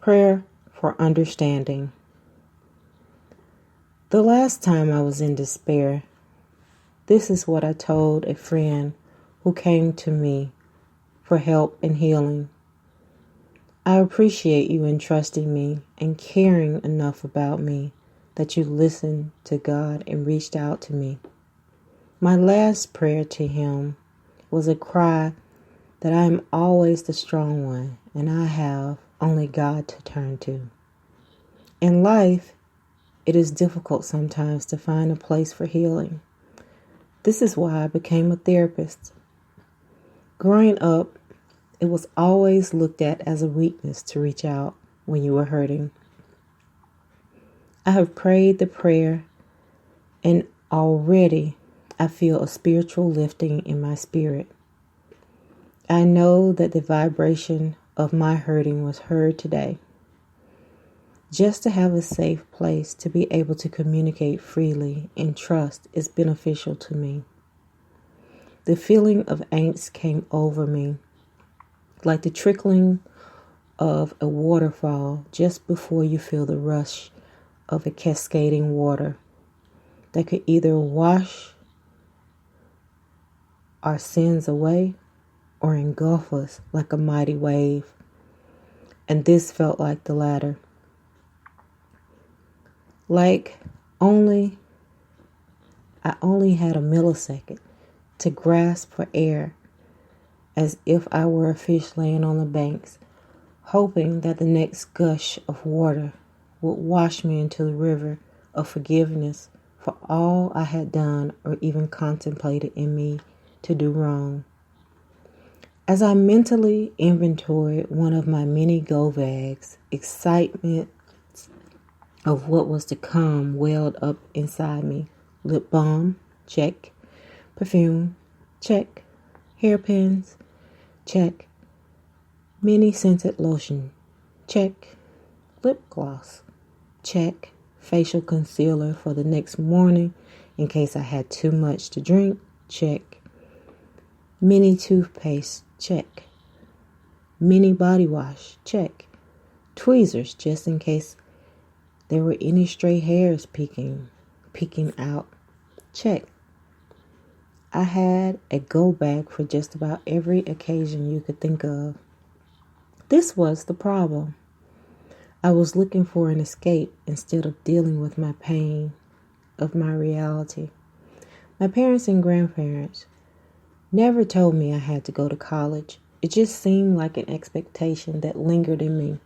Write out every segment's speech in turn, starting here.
Prayer for understanding. The last time I was in despair, this is what I told a friend who came to me for help and healing. I appreciate you entrusting me and caring enough about me that you listened to God and reached out to me. My last prayer to Him was a cry that I am always the strong one and I have only God to turn to. In life, it is difficult sometimes to find a place for healing. This is why I became a therapist. Growing up, it was always looked at as a weakness to reach out when you were hurting. I have prayed the prayer and already I feel a spiritual lifting in my spirit. I know that the vibration of my hurting was heard today. Just to have a safe place to be able to communicate freely and trust is beneficial to me. The feeling of angst came over me, like the trickling of a waterfall just before you feel the rush of a cascading water that could either wash our sins away or engulf us like a mighty wave. And this felt like the latter. I only had a millisecond to grasp for air as if I were a fish laying on the banks, hoping that the next gush of water would wash me into the river of forgiveness for all I had done or even contemplated in me to do wrong. As I mentally inventoried one of my many go bags, excitement of what was to come welled up inside me. Lip balm, check. Perfume, check. Hairpins, check. Mini scented lotion, check. Lip gloss, check. Facial concealer for the next morning in case I had too much to drink, check. Mini toothpaste, check. Mini body wash, check. Tweezers just in case there were any stray hairs peeking out, check. I had a go bag for just about every occasion you could think of. This was the problem. I was looking for an escape instead of dealing with my pain of my reality. My parents and grandparents never told me I had to go to college. It just seemed like an expectation that lingered in me.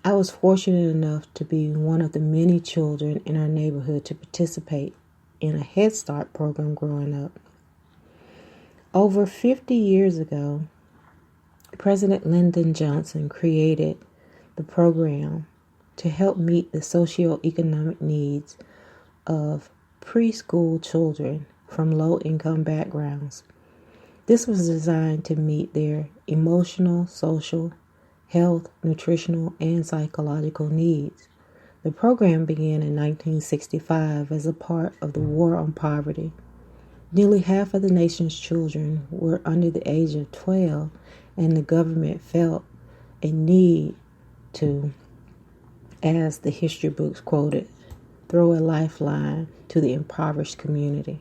I was fortunate enough to be one of the many children in our neighborhood to participate in a Head Start program growing up. Over 50 years ago, President Lyndon Johnson created the program to help meet the socioeconomic needs of preschool children from low-income backgrounds. This was designed to meet their emotional, social, health, nutritional, and psychological needs. The program began in 1965 as a part of the War on Poverty. Nearly half of the nation's children were under the age of 12, and the government felt a need to, as the history books quoted, throw a lifeline to the impoverished community.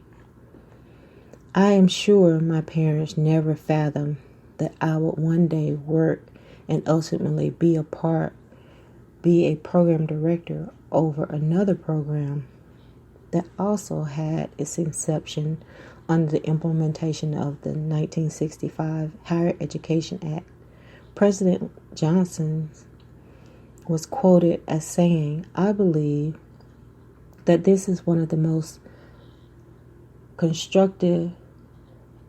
I am sure my parents never fathomed that I would one day work and ultimately be a program director over another program that also had its inception under the implementation of the 1965 Higher Education Act. President Johnson was quoted as saying, "I believe that this is one of the most constructive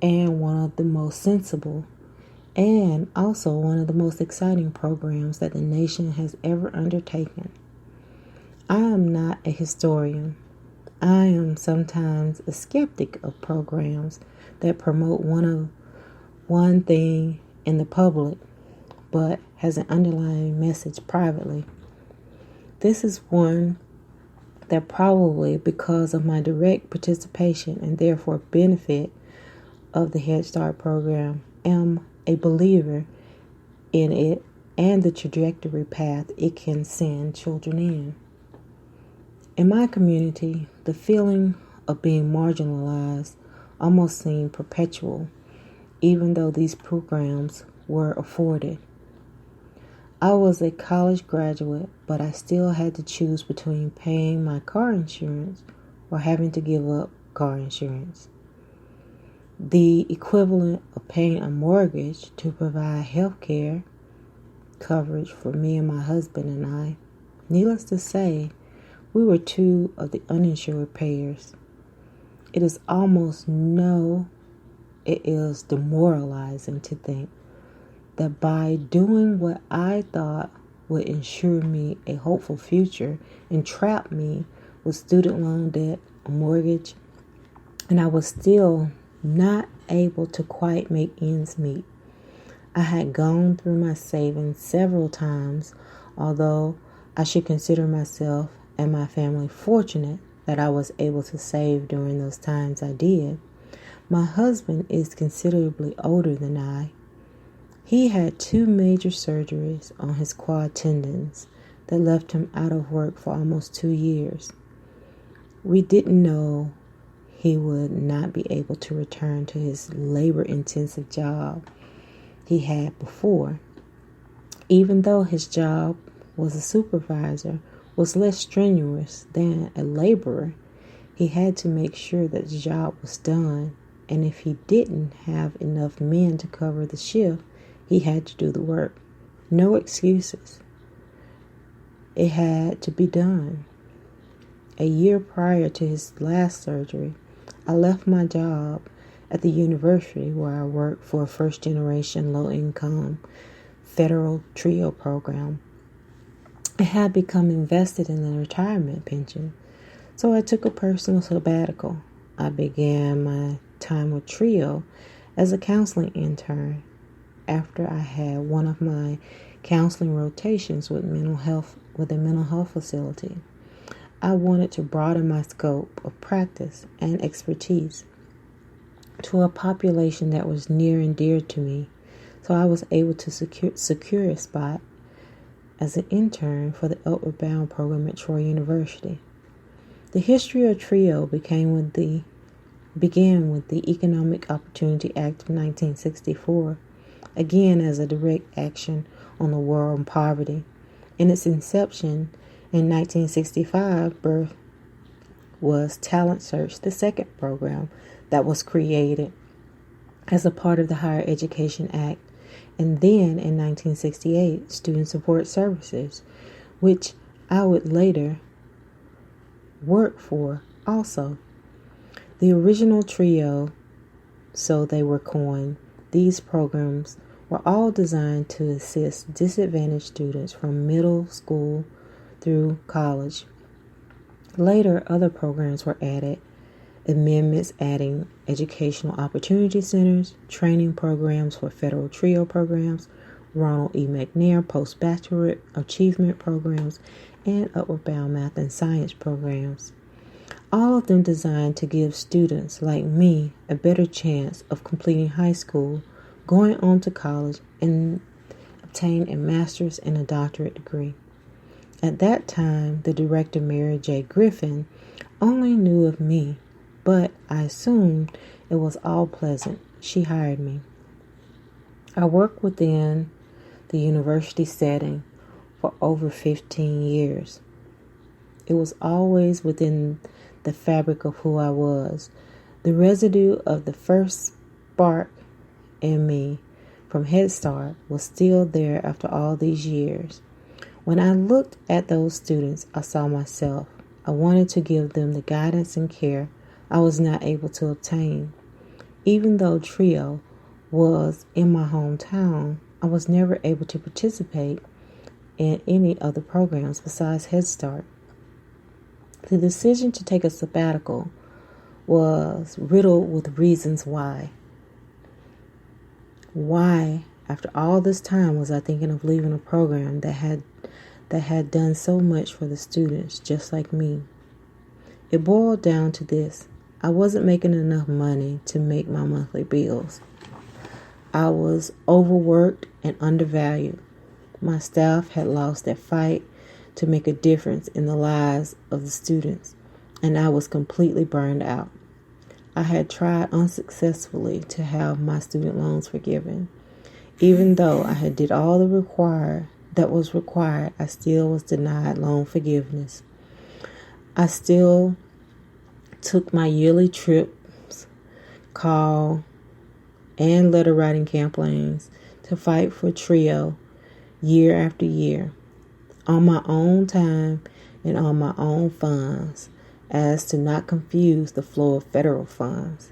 and one of the most sensible and also one of the most exciting programs that the nation has ever undertaken." I am not a historian. I am sometimes a skeptic of programs that promote one thing in the public, but has an underlying message privately. This is one that probably because of my direct participation and therefore benefit of the Head Start program, am a believer in it and the trajectory path it can send children in. In my community, the feeling of being marginalized almost seemed perpetual, even though these programs were afforded. I was a college graduate, but I still had to choose between paying my car insurance or having to give up car insurance. The equivalent of paying a mortgage to provide health care coverage for me and my husband and I. Needless to say, we were two of the uninsured payers. It is demoralizing to think that by doing what I thought would ensure me a hopeful future and trap me with student loan debt, a mortgage, and I was still not able to quite make ends meet. I had gone through my savings several times, although I should consider myself and my family fortunate that I was able to save during those times I did. My husband is considerably older than I. He had 2 major surgeries on his quad tendons that left him out of work for almost 2 years. We didn't know he would not be able to return to his labor-intensive job he had before. Even though his job was a supervisor, was less strenuous than a laborer, he had to make sure that the job was done, and if he didn't have enough men to cover the shift, he had to do the work. No excuses. It had to be done. A year prior to his last surgery, I left my job at the university where I worked for a first-generation low-income federal TRIO program. I had become invested in the retirement pension, so I took a personal sabbatical. I began my time with TRIO as a counseling intern after I had one of my counseling rotations with a mental health facility. I wanted to broaden my scope of practice and expertise to a population that was near and dear to me, so I was able to secure a spot as an intern for the Outward Bound program at Troy University. The history of TRIO began with the Economic Opportunity Act of 1964, again as a direct action on the war on poverty. In its inception in 1965, birth was Talent Search, the second program that was created as a part of the Higher Education Act, and then in 1968, Student Support Services, which I would later work for also. The original TRIO, so they were coined, these programs were all designed to assist disadvantaged students from middle school through college. Later, other programs were added, amendments adding educational opportunity centers, training programs for federal TRIO programs, Ronald E. McNair postbachelorate achievement programs, and Upward Bound math and science programs. All of them designed to give students like me a better chance of completing high school, going on to college, and obtain a master's and a doctorate degree. At that time, the director, Mary J. Griffin, only knew of me, but I assumed it was all pleasant. She hired me. I worked within the university setting for over 15 years. It was always within the fabric of who I was. The residue of the first spark in me from Head Start was still there after all these years. When I looked at those students, I saw myself. I wanted to give them the guidance and care I was not able to obtain. Even though TRIO was in my hometown, I was never able to participate in any other programs besides Head Start. The decision to take a sabbatical was riddled with reasons why. Why, after all this time, was I thinking of leaving a program that had done so much for the students just like me? It boiled down to this. I wasn't making enough money to make my monthly bills. I was overworked and undervalued. My staff had lost their fight to make a difference in the lives of the students, and I was completely burned out. I had tried unsuccessfully to have my student loans forgiven. Even though I had did all that was required, I still was denied loan forgiveness. I still took my yearly trips, call, and letter writing campaigns to fight for TRIO year after year on my own time and on my own funds, as to not confuse the flow of federal funds.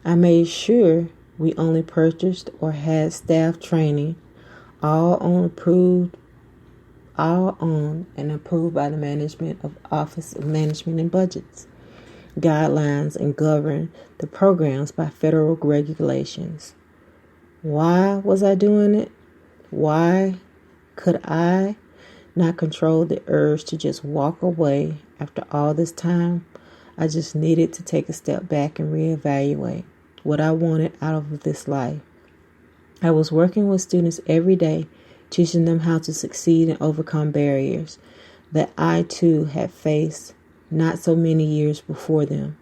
I made sure we only purchased or had staff training, all on and approved by the management of Office of Management and Budgets, guidelines, and govern the programs by federal regulations. Why was I doing it? Why could I not control the urge to just walk away after all this time? I just needed to take a step back and reevaluate what I wanted out of this life. I was working with students every day, teaching them how to succeed and overcome barriers that I too had faced not so many years before them.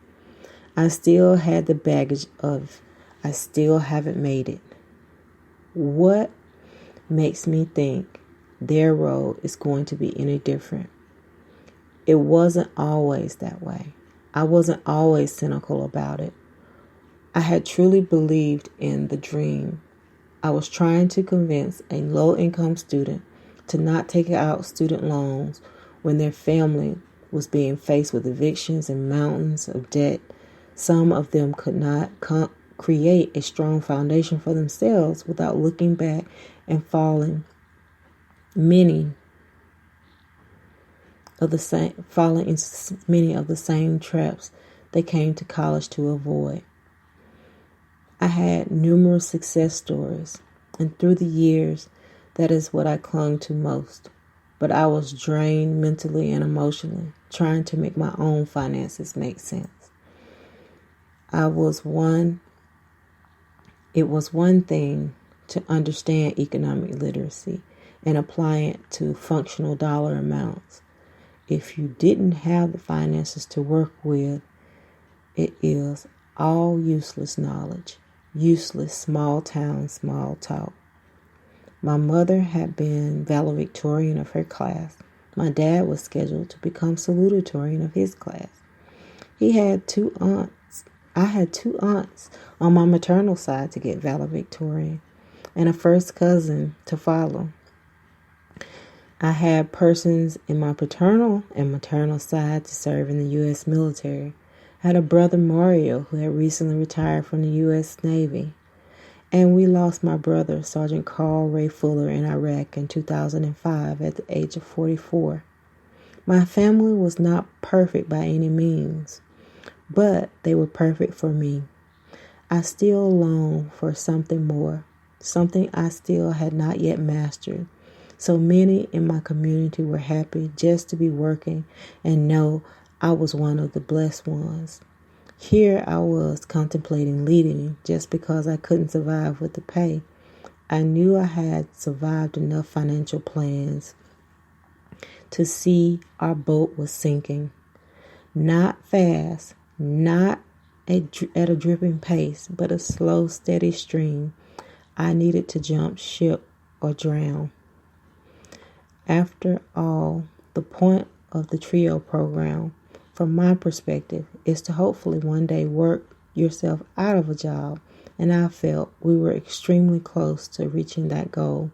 I still had the baggage of, I still haven't made it. What makes me think their road is going to be any different? It wasn't always that way. I wasn't always cynical about it. I had truly believed in the dream. I was trying to convince a low-income student to not take out student loans when their family was being faced with evictions and mountains of debt. Some of them could not create a strong foundation for themselves without looking back and falling into many of the same traps they came to college to avoid. I had numerous success stories, and through the years, that is what I clung to most. But I was drained mentally and emotionally, trying to make my own finances make sense. It was one thing to understand economic literacy and apply it to functional dollar amounts. If you didn't have the finances to work with, it is all useless knowledge, useless small town, small talk. My mother had been valedictorian of her class. My dad was scheduled to become salutatorian of his class. He had 2 aunts. I had 2 aunts on my maternal side to get valedictorian and a first cousin to follow. I had persons in my paternal and maternal side to serve in the U.S. military. I had a brother, Mario, who had recently retired from the U.S. Navy. And we lost my brother, Sergeant Carl Ray Fuller, in Iraq in 2005 at the age of 44. My family was not perfect by any means, but they were perfect for me. I still longed for something more, something I still had not yet mastered. So many in my community were happy just to be working and know I was one of the blessed ones. Here I was contemplating leaving just because I couldn't survive with the pay. I knew I had survived enough financial plans to see our boat was sinking. Not fast, not at a dripping pace, but a slow, steady stream. I needed to jump ship or drown. After all, the point of the TRIO program, from my perspective, is to hopefully one day work yourself out of a job, and I felt we were extremely close to reaching that goal.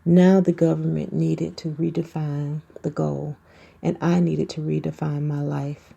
Now the government needed to redefine the goal, and I needed to redefine my life.